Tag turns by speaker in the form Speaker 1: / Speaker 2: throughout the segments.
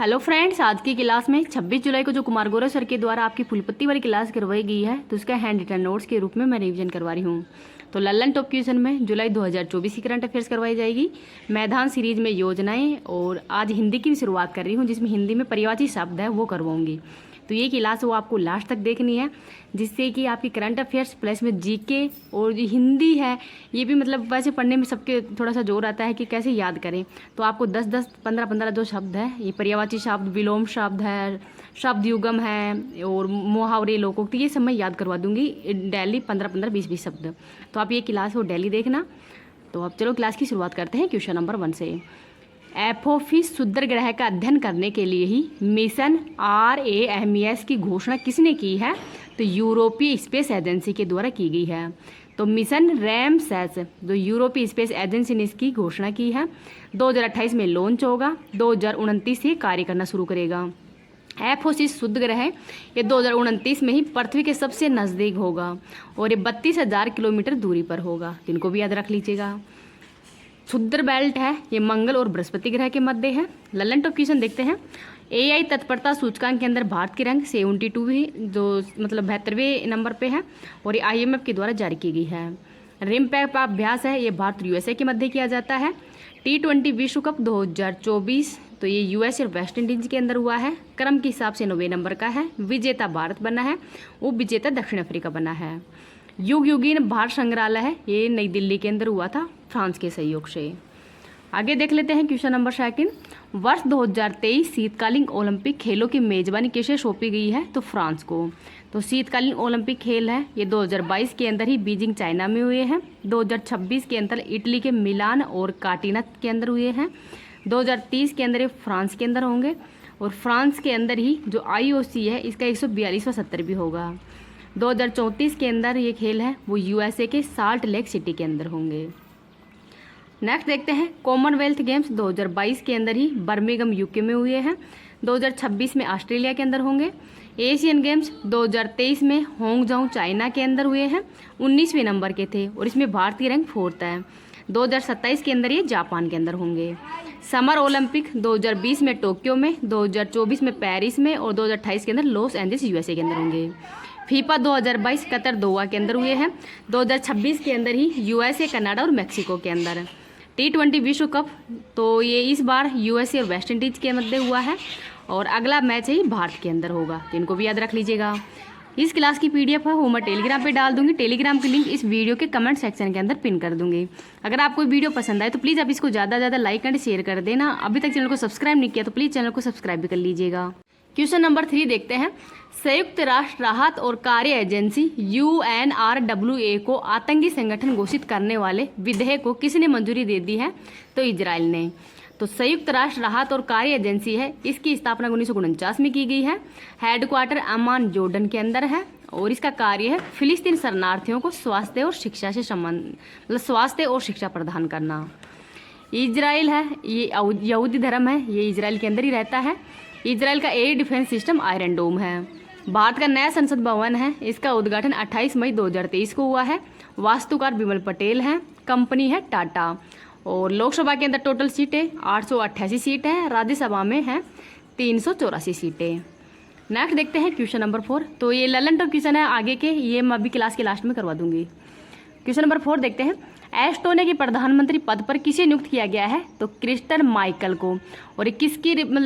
Speaker 1: Hello friends, आज की class में 26 जुलाई को जो कुमार गौरव सर के द्वारा आपकी फुलपत्ती वाली क्लास करवाई गई है, तो उसका हैंड रिटन नोट्स के रूप में मैं रिवीजन करवा रही हूँ। तो लल्लन टॉप क्वेश्चन में जुलाई 2024 की करंट अफेयर्स करवाई जाएगी, मैदान सीरीज में योजनाएं, और आज हिंदी की भी शुरुआत कर रही हूँ जिसमें हिंदी में पर्यायवाची शब्द है वो करवाऊंगी। तो ये क्लास वो आपको लास्ट तक देखनी है, जिससे कि आपकी करंट अफेयर्स प्लस में जीके और जो हिंदी है ये भी मतलब वैसे पढ़ने में सबके थोड़ा सा जोर आता है कि कैसे याद करें। तो आपको 10-10, 15-15 जो शब्द है, ये पर्यायवाची शब्द, विलोम शब्द है, शब्द युगम है और मुहावरे, लोकोक्ति, ये सब मैं याद करवा दूंगी डेली 15-15, 20-20 शब्द। तो आप ये क्लास वो डेली देखना। तो अब चलो क्लास की शुरुआत करते हैं क्वेश्चन नंबर 1 से। एपोफिस क्षुद्र ग्रह का अध्ययन करने के लिए ही मिशन RAMES की घोषणा किसने की है? तो यूरोपीय स्पेस एजेंसी के द्वारा की गई है। तो मिशन रैमसेस जो यूरोपीय स्पेस एजेंसी ने इसकी घोषणा की है। 2028 में लॉन्च होगा, 2029 से कार्य करना शुरू करेगा। एपोफिस क्षुद्र ग्रह ये 2029 में ही पृथ्वी के सबसे नज़दीक होगा और ये 32,000 किलोमीटर दूरी पर होगा। इनको भी याद रख लीजिएगा। क्षुद्र बेल्ट है, ये मंगल और बृहस्पति ग्रह के मध्य है। लल्लन टॉप क्वेश्चन देखते हैं। AI तत्परता सूचकांक के अंदर भारत की रैंक 72 भी जो मतलब 72वें नंबर पे है और ये IMF के द्वारा जारी की गई है। रिम पैक अभ्यास है, ये भारत और USA के मध्य किया जाता है। T20 विश्व कप 2024 तो ये US और वेस्ट इंडीज के अंदर हुआ है। क्रम के हिसाब से 9वें नंबर का है। विजेता भारत बना है, उप विजेता दक्षिण अफ्रीका बना है। युग युगीन भारत संग्रहालय है, ये नई दिल्ली के अंदर हुआ था फ्रांस के सहयोग से। आगे देख लेते हैं क्वेश्चन नंबर 2। वर्ष 2023 शीतकालीन ओलंपिक खेलों की मेजबानी किसे सौंपी गई है? तो फ्रांस को। तो शीतकालीन ओलंपिक खेल है ये 2022 के अंदर ही बीजिंग चाइना में हुए हैं। 2026 के अंदर इटली के मिलान और काटिना के अंदर हुए हैं। 2030 के अंदर ये फ्रांस के अंदर होंगे और फ्रांस के अंदर ही जो IOC है इसका 142वां सत्र भी होगा। 2034 के अंदर ये खेल है वो USA के साल्ट लेक सिटी के अंदर होंगे। नेक्स्ट देखते हैं कॉमनवेल्थ गेम्स 2022 के अंदर ही बर्मिंघम UK में हुए हैं। 2026 में ऑस्ट्रेलिया के अंदर होंगे। एशियन गेम्स 2023 में होंगजाऊ चाइना के अंदर हुए हैं, 19वें नंबर के थे और इसमें भारतीय रैंक 4th है। 2027 के अंदर ये जापान के अंदर होंगे। समर ओलंपिक 2020 में टोक्यो में, 2024 में पेरिस में और 2028 के अंदर लॉस एंजल्स USA के अंदर होंगे। फीफा 2022 कतर दोहा के अंदर हुए हैं। 2026 के अंदर ही USA, कनाडा और मैक्सिको के अंदर। T20 विश्व कप तो ये इस बार USA और वेस्ट इंडीज के मध्य हुआ है और अगला मैच ही भारत के अंदर होगा। तो इनको भी याद रख लीजिएगा। इस क्लास की PDF है वो मैं टेलीग्राम पे डाल दूंगी। टेलीग्राम की लिंक इस वीडियो के कमेंट सेक्शन के अंदर पिन कर दूंगी। अगर आपको वीडियो पसंद आए तो प्लीज़ आप इसको ज़्यादा ज़्यादा लाइक एंड शेयर कर देना। अभी तक चैनल को सब्सक्राइब नहीं किया तो प्लीज़ चैनल को सब्सक्राइब भी कर लीजिएगा। क्वेश्चन नंबर 3 देखते हैं। संयुक्त राष्ट्र राहत और कार्य एजेंसी UNRWA को आतंकी संगठन घोषित करने वाले विधेयक को किसने मंजूरी दे दी है? तो इजराइल ने। तो संयुक्त राष्ट्र राहत और कार्य एजेंसी है, इसकी स्थापना 1949 में की गई है। हेडक्वार्टर अमान जॉर्डन के अंदर है और इसका कार्य है फिलिस्तीन शरणार्थियों को स्वास्थ्य और शिक्षा से मतलब स्वास्थ्य और शिक्षा प्रदान करना। इजराइल है, ये यहूदी धर्म है, ये इजराइल के अंदर ही रहता है। इजराइल का एयर डिफेंस सिस्टम आयरन डोम है। भारत का नया संसद भवन है, इसका उद्घाटन 28 मई 2023 को हुआ है। वास्तुकार विमल पटेल हैं। कंपनी है टाटा। और लोकसभा के अंदर टोटल सीटें 888 सीट है। राज्यसभा में है 384 सीटें। नेक्स्ट देखते हैं क्वेश्चन नंबर 4। तो ये लल्लन टॉप क्वेश्चन है आगे के, ये मैं अभी क्लास के लास्ट में करवा दूंगी। क्वेश्चन नंबर 4 देखते हैं। एस्टोनिया के प्रधानमंत्री पद पर किसे नियुक्त किया गया है? तो क्रिस्टन माइकल को। और ये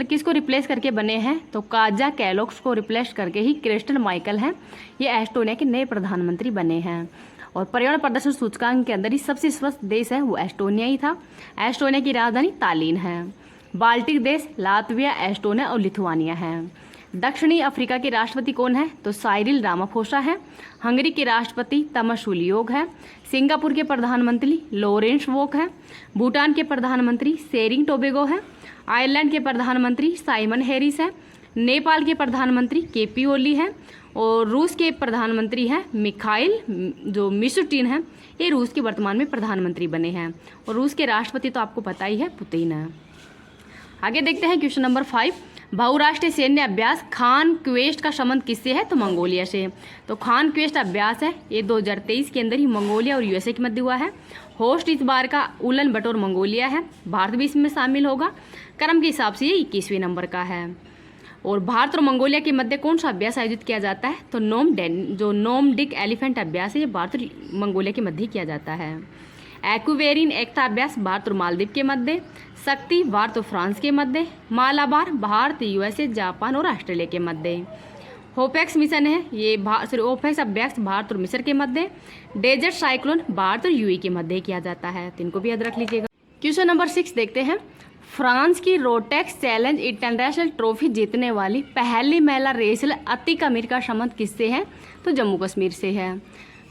Speaker 1: किसको रिप्लेस करके बने हैं? तो काजा कैलोक्स को रिप्लेस करके ही क्रिस्टन माइकल हैं, ये एस्टोनिया के नए प्रधानमंत्री बने हैं। और पर्यावरण प्रदर्शन सूचकांक के अंदर ही सबसे स्वस्थ देश है वो एस्टोनिया ही था। एस्टोनिया की राजधानी तालिन है। बाल्टिक देश लातविया, एस्टोनिया और लिथुआनिया है। दक्षिणी अफ्रीका के राष्ट्रपति कौन है? तो साइरिल रामाफोसा है। हंगरी के राष्ट्रपति तमशुलियोग है। सिंगापुर के प्रधानमंत्री लॉरेंस वोक है। भूटान के प्रधानमंत्री सेरिंग टोबेगो है। आयरलैंड के प्रधानमंत्री साइमन हैरिस है। नेपाल के प्रधानमंत्री KP ओली है। और रूस के प्रधानमंत्री हैं मिखाइल जो मिशुटिन है, ये रूस के वर्तमान में प्रधानमंत्री बने हैं। और रूस के राष्ट्रपति तो आपको पता ही है, पुतिन है। आगे देखते हैं क्वेश्चन नंबर 5। बहुराष्ट्रीय सैन्य अभ्यास खान क्वेस्ट का संबंध किससे है? तो मंगोलिया से। तो खान क्वेस्ट अभ्यास है ये 2023 के अंदर ही मंगोलिया और यूएसए के मध्य हुआ है। होस्ट इस बार का उलन बटोर मंगोलिया है। भारत भी इसमें शामिल होगा। क्रम के हिसाब से ये 21वें नंबर का है। और भारत और मंगोलिया के मध्य कौन सा अभ्यास आयोजित किया जाता है? तो नोमडिक एलिफेंट अभ्यास है ये भारत और मंगोलिया के मध्य किया जाता है। एक्वेरिन एकता अभ्यास भारत और मालदीव के मध्य। शक्ति भारत और फ्रांस के मध्य। मालाबार भारत, यूएसए, जापान और ऑस्ट्रेलिया के मध्य। होपेक्स मिशन है ये ओपेक्स अभ्यास भारत और मिस्र के मध्य। डेजर्ट साइक्लोन भारत और यूएई के मध्य किया जाता है। तो इनको भी याद रख लीजिएगा। क्वेश्चन नंबर 6 देखते हैं। फ्रांस की रोटेक्स चैलेंज इंटरनेशनल ट्रॉफी जीतने वाली पहली महिला रेसलर अतिका मीर का संबंध किससे है? तो जम्मू कश्मीर से है।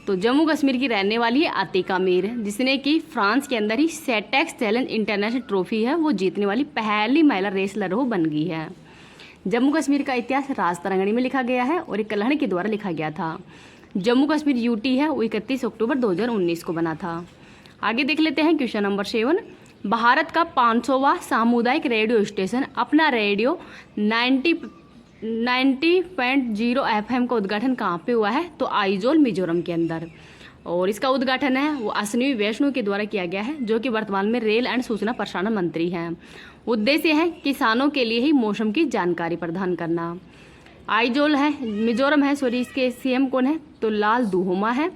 Speaker 1: तो जम्मू कश्मीर की रहने वाली है अतिका मीर, जिसने कि फ्रांस के अंदर ही सेटेक्स चैलेंज इंटरनेशनल ट्रॉफी है वो जीतने वाली पहली महिला रेसलर वो बन गई है। जम्मू कश्मीर का इतिहास राजतरंगिणी में लिखा गया है और एक कल्हड़ के द्वारा लिखा गया था। जम्मू कश्मीर यूटी है वो 31 अक्टूबर 2019 को बना था। आगे देख लेते हैं क्वेश्चन नंबर 7। भारत का 500वां सामुदायिक रेडियो स्टेशन अपना रेडियो 90.0 FM का उद्घाटन कहाँ पे हुआ है? तो आइजोल मिजोरम के अंदर। और इसका उद्घाटन है वो अश्विनी वैष्णव के द्वारा किया गया है, जो कि वर्तमान में रेल एंड सूचना प्रसारण मंत्री हैं। उद्देश्य है किसानों के लिए ही मौसम की जानकारी प्रदान करना। आइजोल है मिजोरम है इसके सीएम कौन है? तो लाल दुहोमा है।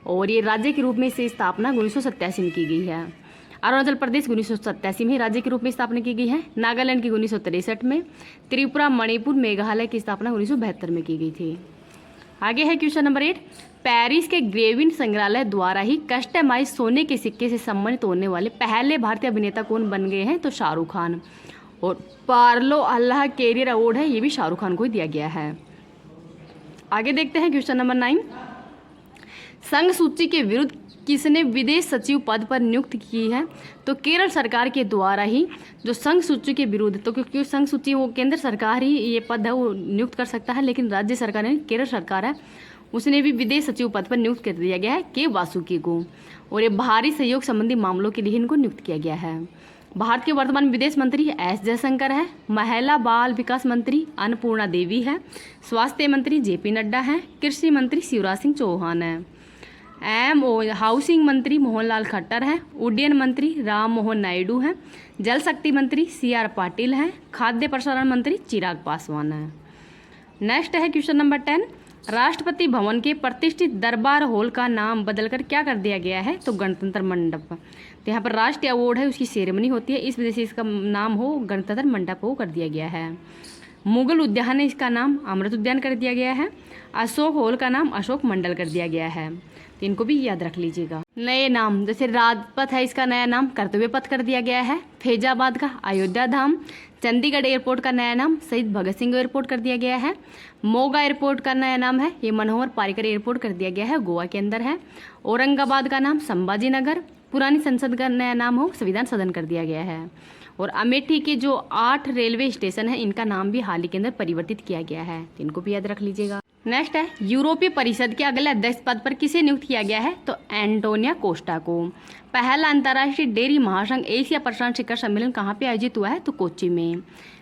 Speaker 1: और ये राज्य के रूप में इसकी स्थापना 1987 में की गई है। अरुणाचल प्रदेश 1987 में राज्य के रूप में स्थापना की गई है। नागालैंड की 1963 में। त्रिपुरा, मणिपुर, मेघालय की स्थापना 1972 में की गई थी। आगे है क्वेश्चन नंबर 8। पेरिस के ग्रेविन संग्रहालय द्वारा ही कस्टमाइज सोने के सिक्के से सम्मानित होने वाले पहले भारतीय अभिनेता कौन बन गए हैं? तो शाहरुख खान। और पार्लो अल्लाह कैरियर अवार्ड है ये भी शाहरुख खान को ही दिया गया है। आगे देखते हैं क्वेश्चन नंबर 9। संघ सूची के विरुद्ध किसने विदेश सचिव पद पर नियुक्त की है? तो केरल सरकार के द्वारा ही जो संघ सूची के विरुद्ध, तो क्योंकि संघ सूची वो केंद्र सरकार ही ये पद है वो नियुक्त कर सकता है, लेकिन राज्य सरकार ने केरल सरकार है उसने भी विदेश सचिव पद पर नियुक्त कर दिया गया है के वासुकी को। और ये बाहरी सहयोग संबंधी मामलों के लिए इनको नियुक्त किया गया है। भारत के वर्तमान विदेश मंत्री एस जयशंकर है। महिला बाल विकास मंत्री अन्नपूर्णा देवी है। स्वास्थ्य मंत्री जेपी नड्डा है। कृषि मंत्री शिवराज सिंह चौहान है। हाउसिंग मंत्री मोहनलाल खट्टर है। उड्डयन मंत्री राम मोहन नायडू हैं। जल शक्ति मंत्री CR पाटिल हैं। खाद्य प्रसारण मंत्री चिराग पासवान है। नेक्स्ट है क्वेश्चन नंबर 10। राष्ट्रपति भवन के प्रतिष्ठित दरबार हॉल का नाम बदलकर क्या कर दिया गया है? तो गणतंत्र मंडप। तो यहाँ पर राष्ट्रीय अवार्ड है उसकी सेरेमनी होती है, इस वजह से इसका नाम हो गणतंत्र मंडप हो कर दिया गया है। मुगल उद्यान है इसका नाम अमृत उद्यान कर दिया गया है। अशोक हॉल का नाम अशोक मंडल कर दिया गया है। तो इनको भी याद रख लीजिएगा। नए नाम जैसे राजपथ है इसका नया नाम कर्तव्य पथ कर दिया गया है। फैजाबाद का अयोध्या धाम। चंडीगढ़ एयरपोर्ट का नया नाम शहीद भगत सिंह एयरपोर्ट कर दिया गया है। मोगा एयरपोर्ट का नया नाम है ये मनोहर पारिकर एयरपोर्ट कर दिया गया है, गोवा के अंदर है। औरंगाबाद का नाम संभाजी नगर। पुरानी संसद का नया नाम हो संविधान सदन कर दिया गया है। और अमेठी के जो 8 रेलवे स्टेशन है इनका नाम भी हाल ही के अंदर परिवर्तित किया गया है, तो इनको भी याद रख लीजिएगा। नेक्स्ट है यूरोपीय परिषद के अगले अध्यक्ष पद पर किसे नियुक्त किया गया है? तो एंटोनिया कोस्टा को। पहला अंतर्राष्ट्रीय डेयरी महासंघ एशिया प्रशांत शिखर सम्मेलन कहाँ पे आयोजित हुआ है? तो कोच्चि में।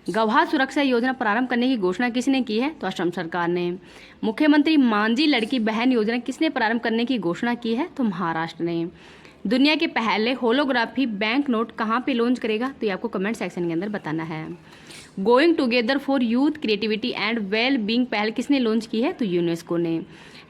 Speaker 1: गवाह सुरक्षा योजना प्रारंभ करने की घोषणा किसने की है? तो असम सरकार ने। मुख्यमंत्री मांझी लड़की बहन योजना किसने प्रारंभ करने की घोषणा की है? तो महाराष्ट्र ने। दुनिया के पहले होलोग्राफी बैंक नोट कहाँ पे लॉन्च करेगा? तो ये आपको कमेंट सेक्शन के अंदर बताना है। Going together for youth creativity and well being पहल किसने लॉन्च की है? तो यूनेस्को ने।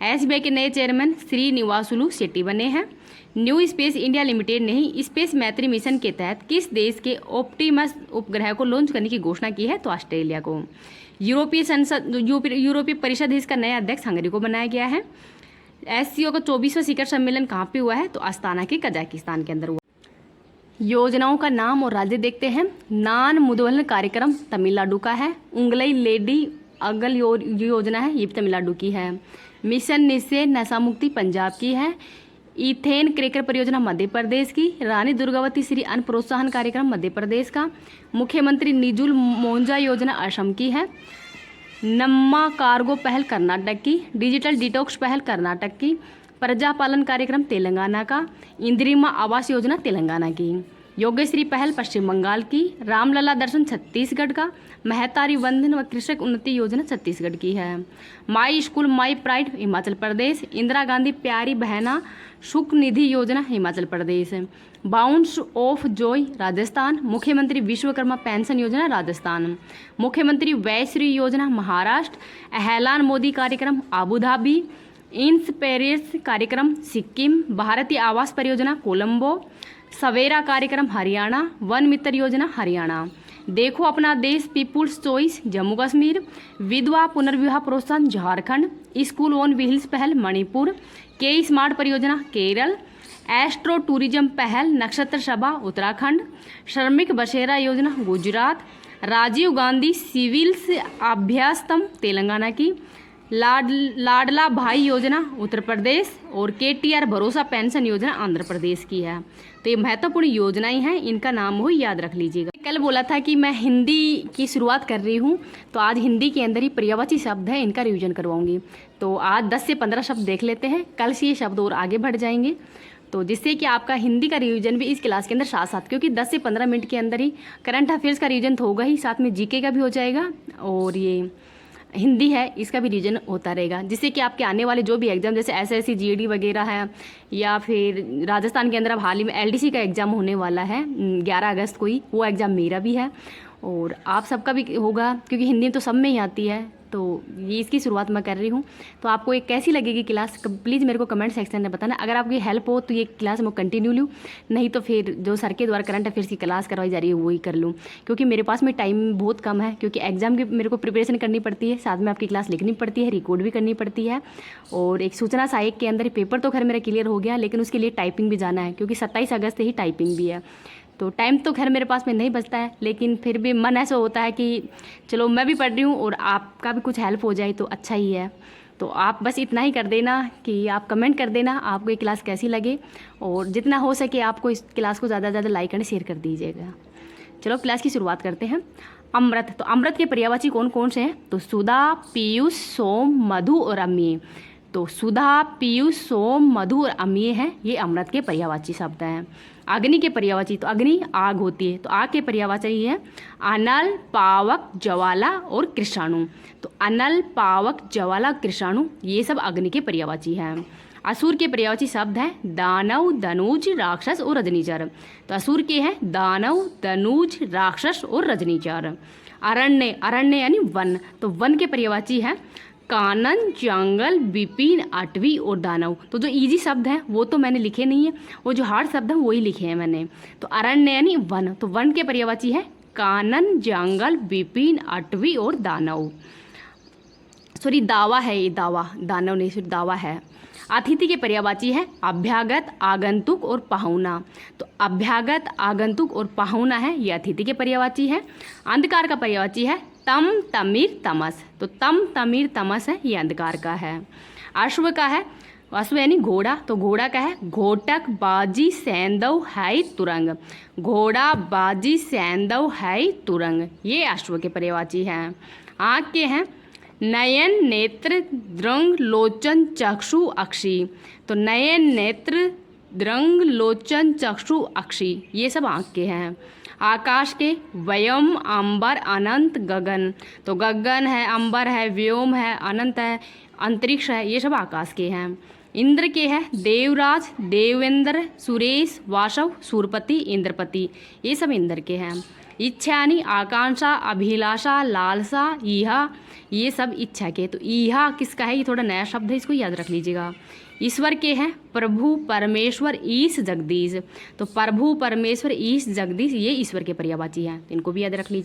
Speaker 1: SBI के नए चेयरमैन श्रीनिवासुलु शेट्टी बने हैं। न्यू स्पेस इंडिया लिमिटेड ने ही स्पेस मैत्री मिशन के तहत किस देश के ऑप्टिमस उपग्रह को लॉन्च करने की घोषणा की है? तो ऑस्ट्रेलिया को। यूरोपीय परिषद इसका नया अध्यक्ष हंगरी को बनाया गया है। SCO का 24वां शिखर सम्मेलन कहाँ पे हुआ है? तो अस्ताना के कजाकिस्तान के अंदर हुआ। योजनाओं का नाम और राज्य देखते हैं। नान मुद्वहन कार्यक्रम तमिलनाडु का है। उंगलई लेडी अगल योजना है ये भी तमिलनाडु की है। मिशन निश्चय नशा मुक्ति पंजाब की है। इथेन क्रैकर परियोजना मध्य प्रदेश की। रानी दुर्गावती श्री अन्न प्रोत्साहन कार्यक्रम मध्य प्रदेश का। मुख्यमंत्री निजुल मोंजा योजना असम की है। नम्मा कार्गो पहल कर्नाटक की। डिजिटल डिटॉक्स पहल कर्नाटक की। प्रजापालन कार्यक्रम तेलंगाना का। इंदिरिमा आवास योजना तेलंगाना की। योगेश्वरी पहल पश्चिम बंगाल की, रामलला दर्शन छत्तीसगढ़ का, महतारी वंदन व कृषक उन्नति योजना छत्तीसगढ़ की है। My school my pride Himachal Pradesh, Indira Gandhi प्यारी बहना सुख निधि योजना Himachal Pradesh, bounce of joy Rajasthan, मुख्यमंत्री विश्वकर्मा पेंशन योजना राजस्थान, मुख्यमंत्री वैश्री योजना महाराष्ट्र, एहलान मोदी कार्यक्रम आबू धाबी, इंस्पेरियर्स कार्यक्रम सिक्किम, भारतीय आवास परियोजना कोलंबो, सवेरा कार्यक्रम हरियाणा, वन मित्र योजना हरियाणा, देखो अपना देश पीपुल्स चॉइस जम्मू कश्मीर, विधवा पुनर्विवाह प्रोत्साहन झारखंड, स्कूल ऑन व्हील्स पहल मणिपुर, के स्मार्ट परियोजना केरल, एस्ट्रो टूरिज्म पहल नक्षत्र सभा उत्तराखंड, श्रमिक बसेरा योजना गुजरात, राजीव गांधी सिविल्स अभ्यासतम तेलंगाना की, लाडला भाई योजना उत्तर प्रदेश और KTR भरोसा पेंशन योजना आंध्र प्रदेश की है। तो ये महत्वपूर्ण योजनाएं हैं, इनका नाम वो याद रख लीजिएगा। कल बोला था कि मैं हिंदी की शुरुआत कर रही हूँ, तो आज हिंदी के अंदर ही पर्यायवाची शब्द है, इनका रिवीजन करवाऊंगी। तो आज 10 से 15 शब्द देख लेते हैं, कल से ये शब्द और आगे बढ़ जाएंगे, तो जिससे कि आपका हिंदी का रिवीजन भी इस क्लास के अंदर साथ साथ, क्योंकि 10 से 15 मिनट के अंदर ही करंट अफेयर्स का रिवीजन तो होगा ही, साथ में GK का भी हो जाएगा और ये हिंदी है इसका भी रीजन होता रहेगा, जिससे कि आपके आने वाले जो भी एग्जाम जैसे SSC GD वगैरह है, या फिर राजस्थान के अंदर अब हाल ही में LDC का एग्ज़ाम होने वाला है 11 अगस्त को ही, वो एग्ज़ाम मेरा भी है और आप सबका भी होगा, क्योंकि हिंदी तो सब में ही आती है। तो ये इसकी शुरुआत मैं कर रही हूँ। तो आपको एक कैसी लगेगी क्लास, प्लीज़ मेरे को कमेंट सेक्शन में बताना। अगर आपकी हेल्प हो तो ये क्लास मैं कंटिन्यू लूँ, नहीं तो फिर जो सर के द्वारा करंट अफेयर्स की क्लास करवाई जा रही है वही कर लूँ, क्योंकि मेरे पास में टाइम बहुत कम है, क्योंकि एग्जाम की मेरे को प्रिपरेशन करनी पड़ती है, साथ में आपकी क्लास लिखनी पड़ती है, रिकॉर्ड भी करनी पड़ती है, और एक सूचना सहायक के अंदर पेपर तो खैर मेरा क्लियर हो गया, लेकिन उसके लिए टाइपिंग भी जाना है, क्योंकि 27 अगस्त से ही टाइपिंग भी है। तो टाइम तो खैर मेरे पास में नहीं बचता है, लेकिन फिर भी मन ऐसा होता है कि चलो मैं भी पढ़ रही हूँ और आपका भी कुछ हेल्प हो जाए तो अच्छा ही है। तो आप बस इतना ही कर देना कि आप कमेंट कर देना आपको ये क्लास कैसी लगे, और जितना हो सके आपको इस क्लास को ज़्यादा से ज़्यादा लाइक एंड शेयर कर दीजिएगा। चलो क्लास की शुरुआत करते हैं। अमृत, तो अमृत के पर्यायवाची कौन कौन से हैं? तो सुधा, पीयूष, सोम, मधु और अम्लीय। तो सुधा, पीयूष, सोम, मधु और अम्लीय हैं, ये अमृत के पर्यायवाची शब्द हैं। अग्नि के पर्यायवाची, तो अग्नि आग होती है, तो आग के पर्यायवाची है अनल, पावक, ज्वाला और कृषाणु। तो अनल, पावक, ज्वाला, कृषाणु ये सब अग्नि के पर्यायवाची हैं। असुर के पर्यायवाची शब्द हैं दानव, धनुज, राक्षस और रजनीचर। तो असुर के हैं दानव, धनुज, राक्षस और रजनीचर। अरण्य, अरण्य यानी वन, तो वन के पर्यायवाची है कानन, जंगल, विपिन, अटवी और दानव। तो जो इजी शब्द हैं वो तो मैंने लिखे नहीं है, वो जो हार्ड शब्द हैं वही लिखे हैं मैंने। तो अरण्य यानी वन, तो वन के पर्यायवाची है कानन, जंगल, विपिन, अटवी और दानव। सॉरी दावा है ये, दावा, दानव नहीं, सिर्फ दावा है। अतिथि के पर्यायवाची है अभ्यागत, आगंतुक और पाहुना। तो अभ्यागत, आगंतुक और पाहुना है ये अतिथि के पर्यायवाची है। अंधकार का पर्यायवाची है तम, तमीर, तमस। तो तम, तमीर, तमस है ये अंधकार का है। अश्व का है, अश्व यानी घोड़ा, तो घोड़ा का है घोटक, बाजी, सैंदव, है तुरंग। घोड़ा, बाजी, सैंदव, है तुरंग, ये अश्व के पर्यायवाची हैं। आँख के हैं नयन, नेत्र, द्रंग, लोचन, चक्षु, अक्षी। तो नयन, नेत्र, द्रंग, लोचन, चक्षु, अक्षी ये सब आँख के हैं। आकाश के व्योम, अंबर, अनंत, गगन। तो गगन है, अंबर है, व्योम है, अनंत है, अंतरिक्ष है, ये सब आकाश के हैं। इंद्र के हैं देवराज, देवेंद्र, सुरेश, वासव, सूरपति, इंद्रपति ये सब इंद्र के हैं। इच्छा यानी आकांक्षा, अभिलाषा, लालसा, ईहा ये सब इच्छा के। तो ईहा किसका है? ये थोड़ा नया शब्द है, इसको याद रख लीजिएगा। ईश्वर के हैं प्रभु, परमेश्वर, ईश, जगदीश। तो प्रभु, परमेश्वर, ईश, जगदीश ये ईश्वर के पर्यायवाची हैं, इनको भी याद रख लीजिए।